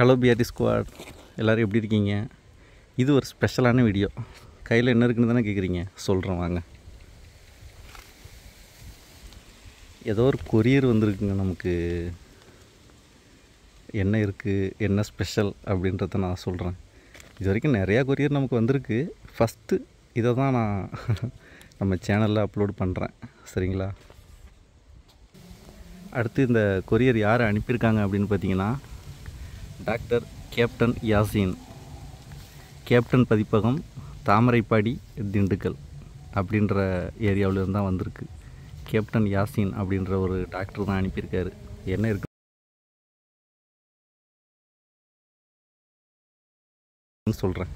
Hello BRT squad, எல்லோரும் எப்படி இருக்கீங்க? இது ஒரு ஸ்பெஷலான வீடியோ. கையில் என்ன இருக்குன்னு தானே கேட்குறீங்க, சொல்கிறேன் வாங்க. ஏதோ ஒரு கொரியர் வந்திருக்குங்க நமக்கு. என்ன இருக்குது, என்ன ஸ்பெஷல் அப்படின்றத நான் சொல்கிறேன். இது வரைக்கும் நிறையா கொரியர் நமக்கு வந்திருக்கு. ஃபஸ்ட்டு இதை தான் நான் நம்ம சேனலில் அப்லோட் பண்ணுறேன், சரிங்களா? அடுத்து இந்த கொரியர் யார் அனுப்பியிருக்காங்க அப்படின்னு பார்த்தீங்கன்னா, டாக்டர் கேப்டன் யாசின், கேப்டன் பதிப்பகம், தாமரைப்பாடி, திண்டுக்கல் அப்படின்ற ஏரியாவில் இருந்தால் வந்திருக்கு. கேப்டன் யாசின் அப்படின்ற ஒரு டாக்டர் தான் அனுப்பியிருக்காரு. என்ன இருக்குன்னு சொல்கிறேன்.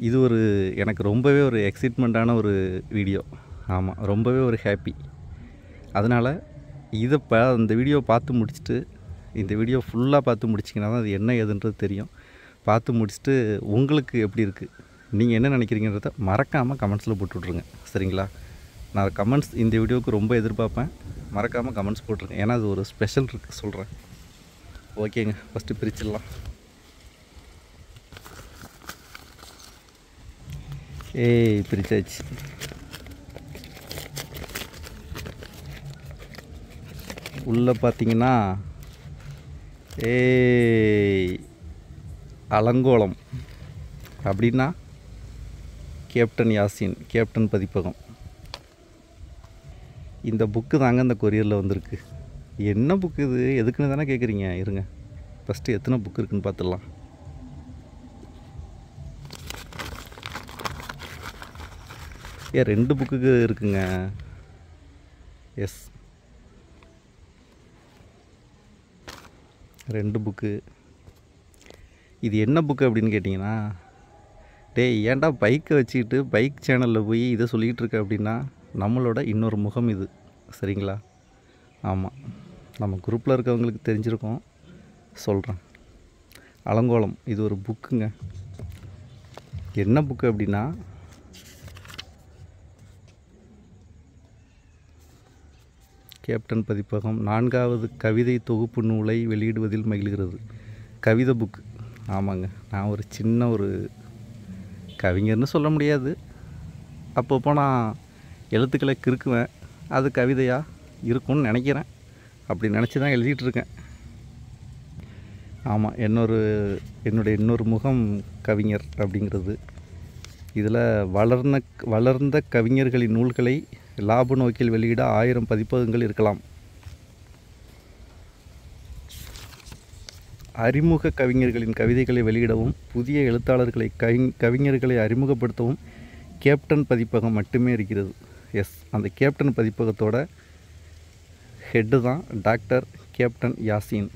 இது ஒரு எனக்கு ரொம்பவே ஒரு எக்ஸைட்மெண்ட்டான ஒரு வீடியோ. ஆமாம், ரொம்பவே ஒரு ஹாப்பி. அதனால் இந்த வீடியோ பார்த்து முடிச்சுட்டு, இந்த வீடியோ ஃபுல்லாக பார்த்து முடிச்சிங்கன்னா தான் அது என்ன ஏதுன்றது தெரியும். பார்த்து முடிச்சுட்டு உங்களுக்கு எப்படி இருக்குது, நீங்கள் என்ன நினைக்கிறீங்கன்றத மறக்காமல் கமெண்ட்ஸில் போட்டுவிட்ருங்க, சரிங்களா? நான் கமெண்ட்ஸ் இந்த வீடியோவுக்கு ரொம்ப எதிர்பார்ப்பேன். மறக்காமல் கமெண்ட்ஸ் போட்டுருங்க, ஏன்னா அது ஒரு ஸ்பெஷல் இருக்குது சொல்கிறேன். ஓகேங்க, ஃபஸ்ட்டு பிரிச்சிடலாம். பிரிச்சாச்சு. உள்ளே பார்த்தீங்கன்னா அலங்கோலம் அப்படின்னா கேப்டன் யாசின், கேப்டன் பதிப்பகம். இந்த புக்கு தாங்க இந்த கொரியரில் வந்திருக்கு. என்ன புக்கு இது, எதுக்குன்னு தானே கேட்குறீங்க? இருங்க, ஃபஸ்ட்டு எத்தனை புக்கு இருக்குன்னு பார்த்துடலாம். ரெண்டு புக்குக்கு இருக்குங்க. Yes, 2 book. இது என்ன புக்கு அப்படின்னு கேட்டிங்கன்னா, ஏன்டா பைக்கை வச்சுக்கிட்டு பைக் சேனலில் போய் இதை சொல்லிகிட்டு இருக்க அப்படின்னா, நம்மளோட இன்னொரு முகம் இது, சரிங்களா? ஆமாம், நம்ம குரூப்பில் இருக்கவங்களுக்கு தெரிஞ்சிருக்கோம், சொல்கிறேன். அலங்கோலம் இது ஒரு புக்குங்க. என்ன புக்கு அப்படின்னா, கேப்டன் பதிப்பகம் 4வது கவிதை தொகுப்பு நூலை வெளியிடுவதில் மகிழ்கிறது. கவிதை புக்கு. ஆமாங்க, நான் ஒரு சின்ன ஒரு கவிஞர்னு சொல்ல முடியாது. அப்பப்போ நான் எழுத்துக்களை கிறுக்குவேன், அது கவிதையாக இருக்கும்னு நினைக்கிறேன். அப்படி நினச்சி தான் எழுதிட்டுருக்கேன். ஆமாம், என்னுடைய இன்னொரு முகம் கவிஞர் அப்படிங்கிறது. இதில் வளர்ந்த கவிஞர்களின் நூல்களை லாப நோக்கில் வெளியிட 1000 பதிப்பகங்கள் இருக்கலாம். அறிமுக கவிஞர்களின் கவிதைகளை வெளியிடவும் புதிய எழுத்தாளர்களை கவிஞர்களை அறிமுகப்படுத்தவும் கேப்டன் பதிப்பகம் மட்டுமே இருக்கிறது. எஸ், அந்த கேப்டன் பதிப்பகத்தோட ஹெட்டு தான் டாக்டர் கேப்டன் யாசின்.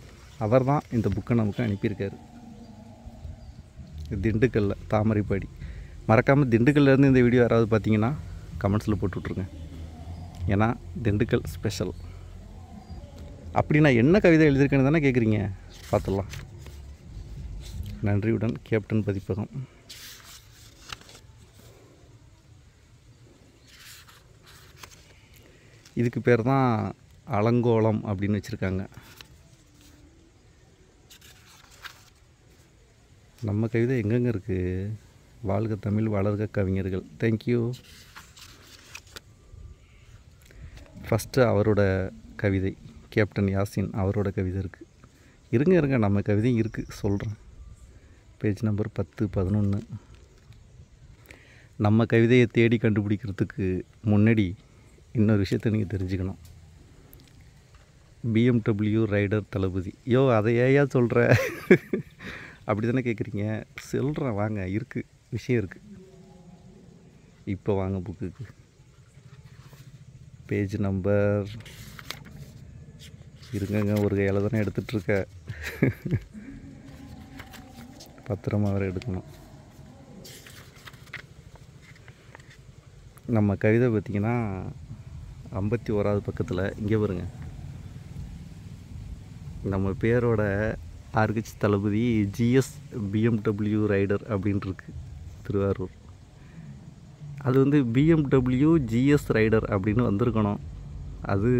அவர் தான் இந்த புக்கை நமக்கு அனுப்பியிருக்காரு. திண்டுக்கல்லில், தாமரைப்பாடி. மறக்காமல் திண்டுக்கல்லேருந்து இந்த வீடியோ யாராவது பார்த்தீங்கன்னா கமெண்ட்ஸில் போட்டுவிட்ருங்க, ஏன்னா திண்டுக்கல் ஸ்பெஷல். அப்படி நான் என்ன கவிதை எழுதியிருக்கேன்னு தானே கேட்குறீங்க, பார்த்துடலாம். நன்றியுடன், கேப்டன் பதிப்பகம். இதுக்கு பேர் தான் அலங்கோலம் அப்படின்னு வச்சுருக்காங்க. நம்ம கவிதை எங்கெங்கே இருக்குது? வாழ்க தமிழ், வளர்க கவிஞர்கள். தேங்க்யூ. ஃபஸ்ட்டு அவரோட கவிதை, கேப்டன் யாசின் அவரோட கவிதை இருக்குது. இருங்க, நம்ம கவிதையும் இருக்குது, சொல்கிறேன். Page number 10, 11. நம்ம கவிதையை தேடி கண்டுபிடிக்கிறதுக்கு முன்னாடி இன்னொரு விஷயத்தை நீங்கள் தெரிஞ்சுக்கணும். BMW ரைடர் தளபதி. அதை ஏயா சொல்கிற அப்படி தானே கேட்குறீங்க? சொல்கிறேன் வாங்க, இருக்குது, விஷயம் இருக்குது. இப்போ வாங்க புக்குக்கு. பேஜ் நம்பர் இருங்கங்க, ஒரு கையில் தானே எடுத்துகிட்ருக்க, பத்திரமா வேறு எடுக்கணும். நம்ம கவிதை பார்த்திங்கன்னா 51வது பக்கத்தில் இங்கே பாருங்க, நம்ம பேரோட ஆர்கச் தளபதி GS BMW ரைடர் அப்படின்ட்டுருக்கு, திருவாரூர். அது BMW GS ரைடர் அப்படின்னு வந்திருக்கணும். அது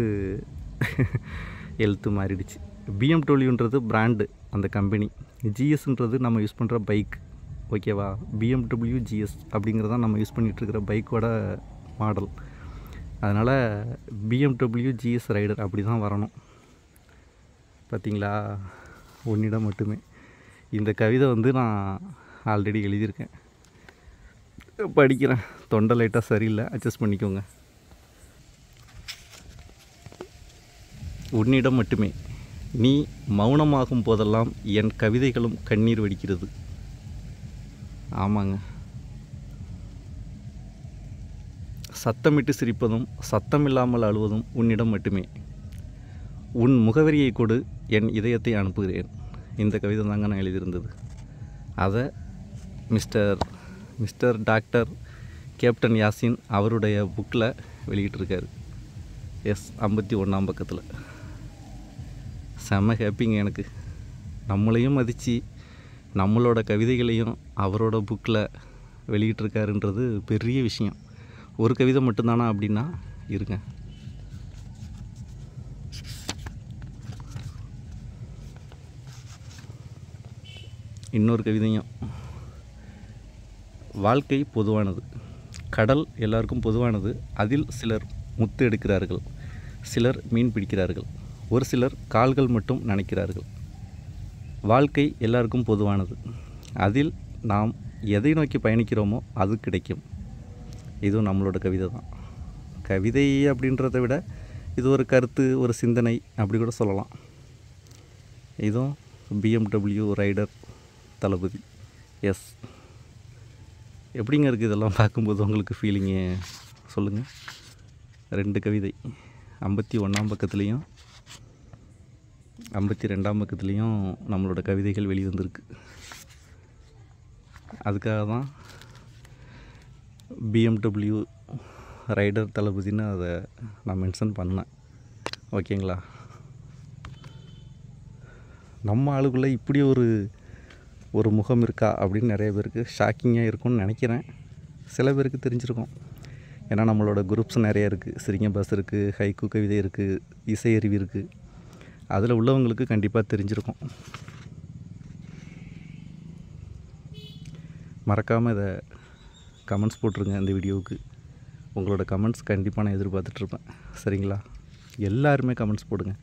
எழுத்து மாறிடுச்சு. பிஎம்டபிள்யூன்றது பிராண்டு, அந்த கம்பெனி. ஜிஎஸ்ன்றது நம்ம யூஸ் பண்ணுற பைக், ஓகேவா? BMW GS அப்படிங்கிறது தான் நம்ம யூஸ் பண்ணிகிட்ருக்கிற பைக்கோட மாடல். அதனால் BMW GS ரைடர் அப்படி தான் வரணும். பார்த்தீங்களா? உன்னிடம் மட்டுமே. இந்த கவிதை வந்து நான் ஆல்ரெடி எழுதியிருக்கேன், படிக்கிறேன். தொண்டை லைட்டாக சரியில்லை, அட்ஜஸ்ட் பண்ணிக்கோங்க. உன்னிடம் மட்டுமே நீ மௌனமாகும் போதெல்லாம் என் கவிதைகளும் கண்ணீர் வடிக்கிறது. ஆமாங்க. சத்தமிட்டு சிரிப்பதும் சத்தமில்லாமல் அழுவதும் உன்னிடம் மட்டுமே. உன் முகவரியை கொடு, என் இதயத்தை அனுப்புகிறேன். இந்த கவிதை தாங்க நான் எழுதியிருந்தது. அதை மிஸ்டர் டாக்டர் கேப்டன் யாசின் அவருடைய புக்கில் வெளியிட்டிருக்காரு. 51ஆம் பக்கத்தில். செம்ம ஹேப்பிங்க எனக்கு. நம்மளையும் மதித்து நம்மளோட கவிதைகளையும் அவரோட புக்கில் வெளியிட்டிருக்காருன்றது பெரிய விஷயம். ஒரு கவிதை மட்டும்தானா அப்படின்னா இருங்க, இன்னொரு கவிதையும். வாழ்க்கை பொதுவானது, கடல் எல்லாருக்கும் பொதுவானது. அதில் சிலர் முத்து எடுக்கிறார்கள், சிலர் மீன் பிடிக்கிறார்கள், ஒரு சிலர் கால்கள் மட்டும் நனைக்கிறார்கள். வாழ்க்கை எல்லாருக்கும் பொதுவானது, அதில் நாம் எதை நோக்கி பயணிக்கிறோமோ அது கிடைக்கும். இதுவும் நம்மளோட கவிதை தான். கவிதை அப்படின்றத விட இது ஒரு கருத்து, ஒரு சிந்தனை அப்படி கூட சொல்லலாம். இதுவும் BMW ரைடர் தளபதி. எப்படிங்க இருக்குது இதெல்லாம் பார்க்கும்போது உங்களுக்கு ஃபீலிங்கு சொல்லுங்கள். 2 கவிதை 51ஆம் பக்கத்துலேயும் 52ஆம் பக்கத்துலேயும் நம்மளோட கவிதைகள் வெளிவந்திருக்கு. அதுக்காக தான் BMW ரைடர் தளபதின்னு அதை நான் மென்ஷன் பண்ணேன். ஓகேங்களா? நம்ம ஆளுக்குள்ளே இப்படி ஒரு முகம் இருக்கா அப்படின்னு நிறைய பேருக்கு ஷாக்கிங்காக இருக்கும்னு நினைக்கிறேன். சில பேருக்கு தெரிஞ்சிருக்கும். ஏன்னா நம்மளோட குரூப்ஸ் நிறைய இருக்குது. சிரிங்க பஸ் இருக்குது, ஹைக்கூ கவிதை இருக்குது, இசை அருவி இருக்குது. அதில் உள்ளவங்களுக்கு கண்டிப்பாக தெரிஞ்சிருக்கும். மறக்காமல் இதை கமெண்ட்ஸ் போட்டுருங்க. இந்த வீடியோவுக்கு உங்களோட கமெண்ட்ஸ் கண்டிப்பாக நான் எதிர்பார்த்துட்ருப்பேன். சரிங்களா? எல்லாருமே கமெண்ட்ஸ் போடுங்க.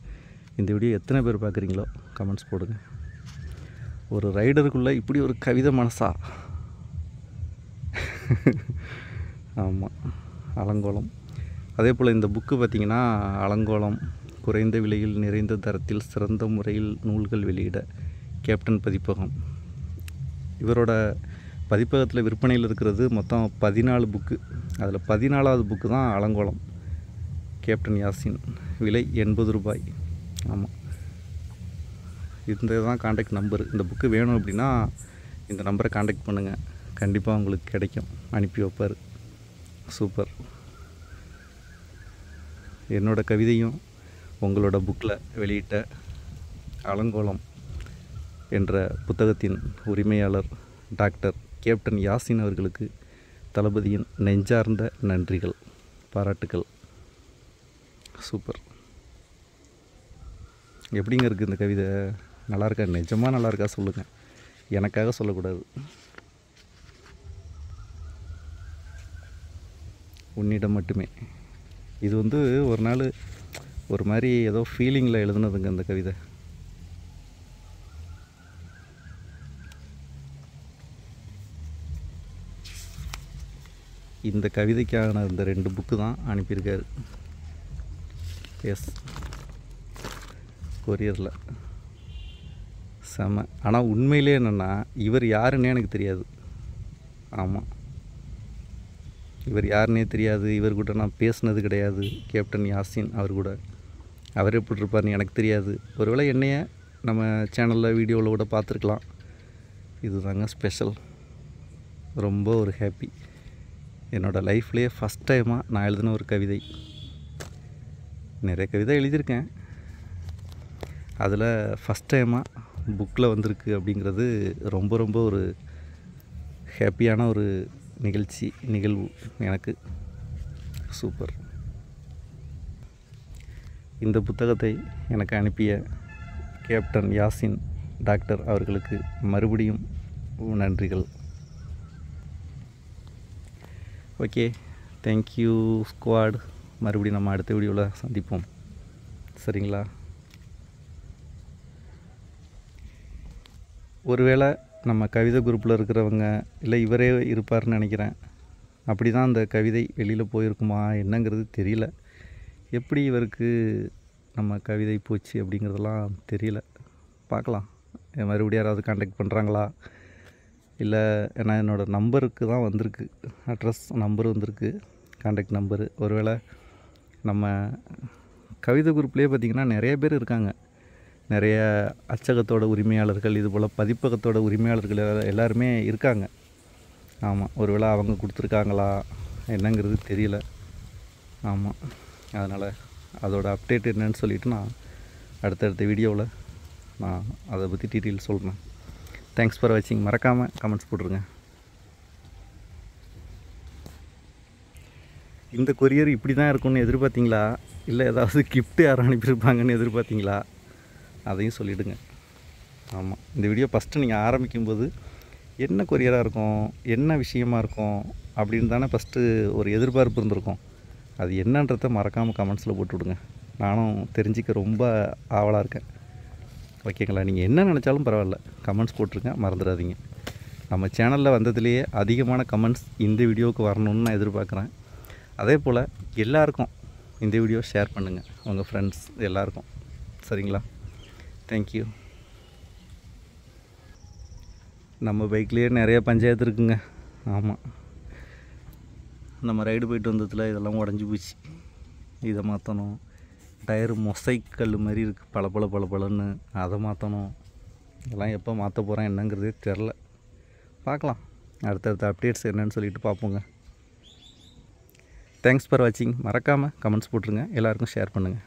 இந்த வீடியோ எத்தனை பேர் பார்க்குறீங்களோ கமெண்ட்ஸ் போடுங்க. ஒரு ரைடருக்குள்ளே இப்படி ஒரு கவிதை மனசா? ஆமாம், அலங்கோலம். அதே போல் இந்த புக்கு பார்த்திங்கன்னா, அலங்கோலம் குறைந்த விலையில் நிறைந்த தரத்தில் சிறந்த முறையில் நூல்கள் வெளியிட கேப்டன் பதிப்பகம். இவரோட பதிப்பகத்தில் விற்பனையில் இருக்கிறது மொத்தம் 14 புக்கு. அதில் 14ஆவது புக்கு தான் அலங்கோலம், கேப்டன் யாசின். விலை 80 ரூபாய். ஆமாம், இந்த தான் காண்டாக்ட் நம்பர். இந்த புக்கு வேணும் அப்படின்னா இந்த நம்பரை காண்டாக்ட் பண்ணுங்கள், கண்டிப்பாக உங்களுக்கு கிடைக்கும். அனுப்பி வைப்பார். சூப்பர். என்னோட கவிதையும் உங்களோட புக்கில் வெளியிட்ட அலங்கோலம் என்ற புத்தகத்தின் உரிமையாளர் டாக்டர் கேப்டன் யாசின் அவர்களுக்கு தளபதியின் நெஞ்சார்ந்த நன்றிகள், பாராட்டுக்கள். சூப்பர். எப்படிங்க இருக்குது இந்த கவிதை? நல்லா இருக்கா? நிஜமாக நல்லா இருக்கா சொல்லுங்கள், எனக்காக சொல்லக்கூடாது. உன்னிடம் மட்டுமே. இது வந்து ஒரு நாள் ஒரு மாதிரி ஏதோ ஃபீலிங்கில் எழுதுனதுங்க இந்த கவிதை. இந்த கவிதைக்கான இந்த 2 புக்கு தான் அனுப்பியிருக்காரு. கொரியரில். செம. ஆனால் உண்மையிலே என்னென்னா, இவர் யாருன்னே எனக்கு தெரியாது. ஆமாம், இவர் யாருன்னே தெரியாது. இவர் கூட நான் பேசுனது கிடையாது. கேப்டன் யாசின் அவர் கூட. அவர் எப்படி இருப்பார்னு எனக்கு தெரியாது. ஒருவேளை என்னைய நம்ம சேனலில் வீடியோவில் கூட பார்த்துருக்கலாம். இது தாங்க ஸ்பெஷல். ரொம்ப ஒரு ஹாப்பி. என்னோடய லைஃப்லேயே ஃபஸ்ட் டைமாக நான் எழுதின ஒரு கவிதை. நிறைய கவிதை எழுதியிருக்கேன், அதில் ஃபஸ்ட் டைமாக புக்கில் வந்திருக்கு அப்படிங்கிறது ரொம்ப ரொம்ப ஒரு ஹாப்பியான ஒரு நிகழ்வு எனக்கு. சூப்பர். இந்த புத்தகத்தை எனக்கு அனுப்பிய கேப்டன் யாசின் டாக்டர் அவர்களுக்கு மறுபடியும் நன்றிகள். Okay, thank you squad. மறுபடியும் நம்ம அடுத்த வீடியோவில் சந்திப்போம். சரிங்களா? ஒருவேளை நம்ம கவிதை குரூப்பில் இருக்கிறவங்க இல்லை இவரே இருப்பார்னு நினைக்கிறேன். அப்படி தான் அந்த கவிதை வெளியில் போயிருக்குமா என்னங்கிறது தெரியல. எப்படி இவருக்கு நம்ம கவிதை போச்சு அப்படிங்கிறதெல்லாம் தெரியல. பார்க்கலாம். மறுபடியும் யாராவது காண்டாக்ட் பண்ணுறாங்களா இல்லை, ஏன்னா என்னோடய நம்பருக்கு தான் வந்திருக்கு, அட்ரஸ் நம்பர் வந்திருக்கு, காண்டாக்ட் நம்பரு. ஒருவேளை நம்ம கவிதை குரூப்லேயே பார்த்திங்கன்னா நிறைய பேர் இருக்காங்க. நிறைய அச்சகத்தோட உரிமையாளர்கள், இதுபோல் பதிப்பகத்தோட உரிமையாளர்கள் எல்லாருமே இருக்காங்க. ஆமாம், ஒருவேளை அவங்க கொடுத்துருக்காங்களா என்னங்கிறது தெரியல. ஆமாம், அதனால் அதோட அப்டேட் என்னன்னு சொல்லிவிட்டு நான் அடுத்தடுத்த வீடியோவில் நான் அதை பற்றி டீட்டெயில் சொல்கிறேன். தேங்க்ஸ் ஃபார் வாட்சிங். மறக்காமல் கமெண்ட்ஸ் போட்டுருங்க. இந்த கொரியர் இப்படி தான் இருக்கும்னு எதிர்பார்த்தீங்களா, இல்லை ஏதாவது கிஃப்ட் யாரும் அனுப்பியிருப்பாங்கன்னு எதிர்பார்த்தீங்களா, அதையும் சொல்லிவிடுங்க. ஆமாம், இந்த வீடியோ ஃபஸ்ட்டு நீங்கள் ஆரம்பிக்கும்போது என்ன கொரியராக இருக்கும், என்ன விஷயமாக இருக்கும் அப்படின்னு தானே ஃபஸ்ட்டு ஒரு எதிர்பார்ப்பு இருந்திருக்கும். அது என்னன்றதை மறக்காமல் கமெண்ட்ஸில் போட்டு விடுங்க. நானும் தெரிஞ்சிக்க ரொம்ப ஆவலாக இருக்கேன். ஓகேங்களா? நீங்கள் என்ன நினச்சாலும் பரவாயில்ல, கமெண்ட்ஸ் போட்டுருங்க, மறந்துடாதீங்க. நம்ம சேனலில் வந்ததுலேயே அதிகமான கமெண்ட்ஸ் இந்த வீடியோவுக்கு வரணும்னு நான் எதிர்பார்க்குறேன். அதே போல் எல்லாருக்கும் இந்த வீடியோ ஷேர் பண்ணுங்கள், உங்கள் ஃப்ரெண்ட்ஸ் எல்லாருக்கும். சரிங்களா? தேங்க்யூ. நம்ம பைக்லேயே நிறைய பஞ்சாயத்து இருக்குங்க. ஆமாம், நம்ம ரைடு போயிட்டு வந்ததில் இதெல்லாம் உடஞ்சி போச்சு, இதை மாற்றணும். டயரு மொசைக் கல் மாதிரி இருக்குது, பளபளன்னு, அதை மாற்றணும். இதெல்லாம் எப்போ மாற்ற போகிறேன் என்னங்கிறதே தெரில. பார்க்கலாம், அடுத்தடுத்த அப்டேட்ஸ் என்னன்னு சொல்லிட்டு பார்ப்போங்க. தேங்க்ஸ் ஃபார் வாட்சிங். மறக்காமல் கமெண்ட்ஸ் போட்டுருங்க, எல்லாருக்கும் ஷேர் பண்ணுங்கள்.